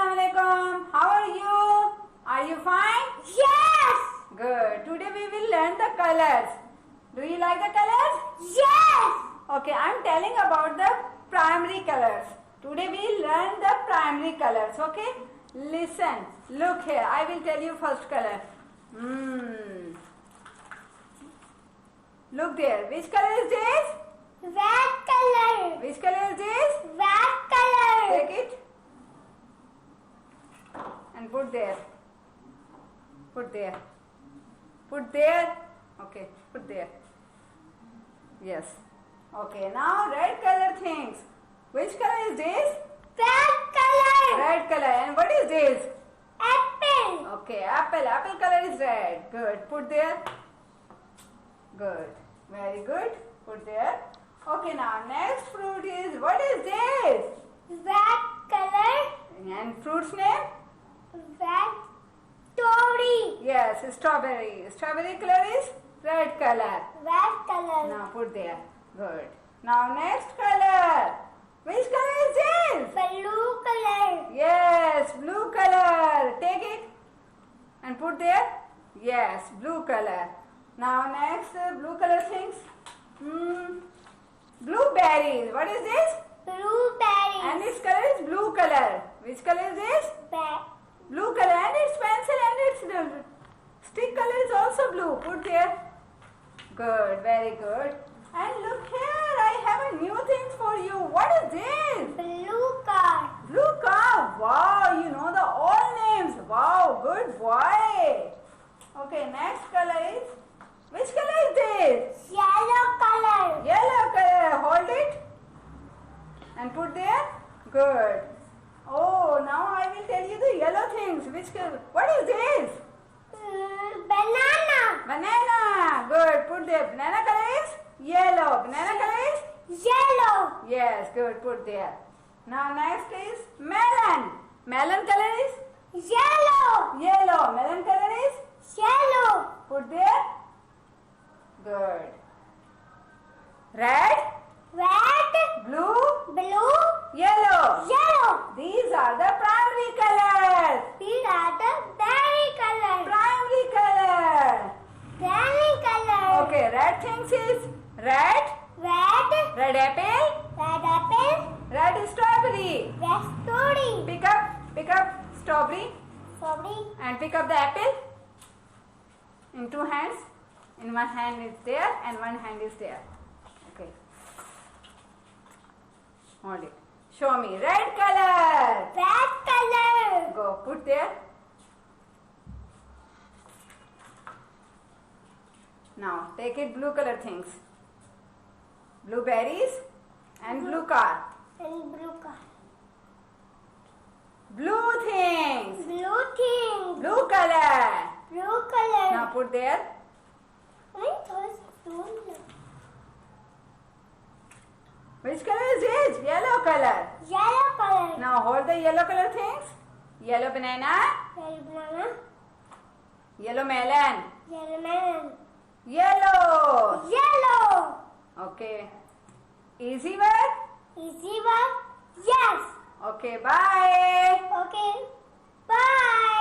Assalamualaikum. How are you? Are you fine? Yes! Good. Today we will learn the colors. Do you like the colors? Yes! Okay, I am telling about the primary colors. Today we learn the primary colors. Okay? Listen. Look here. I will tell you first color. Look there. Which color is this? Red color! Which color is this? Red color! Take it and put there. Put there. Put there. Okay, put there. Yes. Okay, now red color things. Which color is this? Red color! Red color. And what is this? Apple! Okay, apple. Apple color is red. Good. Put there. Good. Very good. Put there. Okay, now next fruit is, what is this? Red color! And fruit's name? Red strawberry! Yes, strawberry. Strawberry color is red color. Red color! Now put there. Good. Now next color. Which color is this? Blue color! Yes, blue color. Take it and put there. Yes, blue color. Now next blue color things. Blueberries. What is this? Blueberry! And its color is blue color. Which color is this? Blue color, and its pencil and its stick color is also blue. Put there. Good, very good. And look here, I have a new thing for you. What is this? Blue car! Blue car. Wow, you know the all names. Wow, good boy. Okay, next color is, which color is this? Yellow color! Yellow color. Hold it and put there. Good. Oh, now I will tell you the yellow things. Which color? What is this? Banana! Banana. Good. Put there. Banana color is yellow. Banana color is? Yellow! Yes. Good. Put there. Now next is melon. Melon color is? Yellow! Yellow. Melon color is? Yellow! Put there. Good. Red, Red! blue, Blue! yellow. Yellow! These are the primary colors. These are the berry color! Primary color. Berry color! Okay, red things is red, Red! red apple, Red apple! red strawberry. Red strawberry! Pick up strawberry Strawberry! and pick up the apple in two hands. In one hand is there and one hand is there. Okay. Hold it. Show me red color. Red color! Go put there. Now take it blue color things. Blueberries and blue car. And blue car. Blue things. Blue thing! Blue color. Blue color! Now put there. Which color is this? Yellow color. Yellow color! Now hold the yellow color things. Yellow banana. Yellow banana! Yellow melon. Yellow melon! Yellow. Yellow! Okay. Easy word? Easy one? Yes! Okay, bye. Okay. Bye!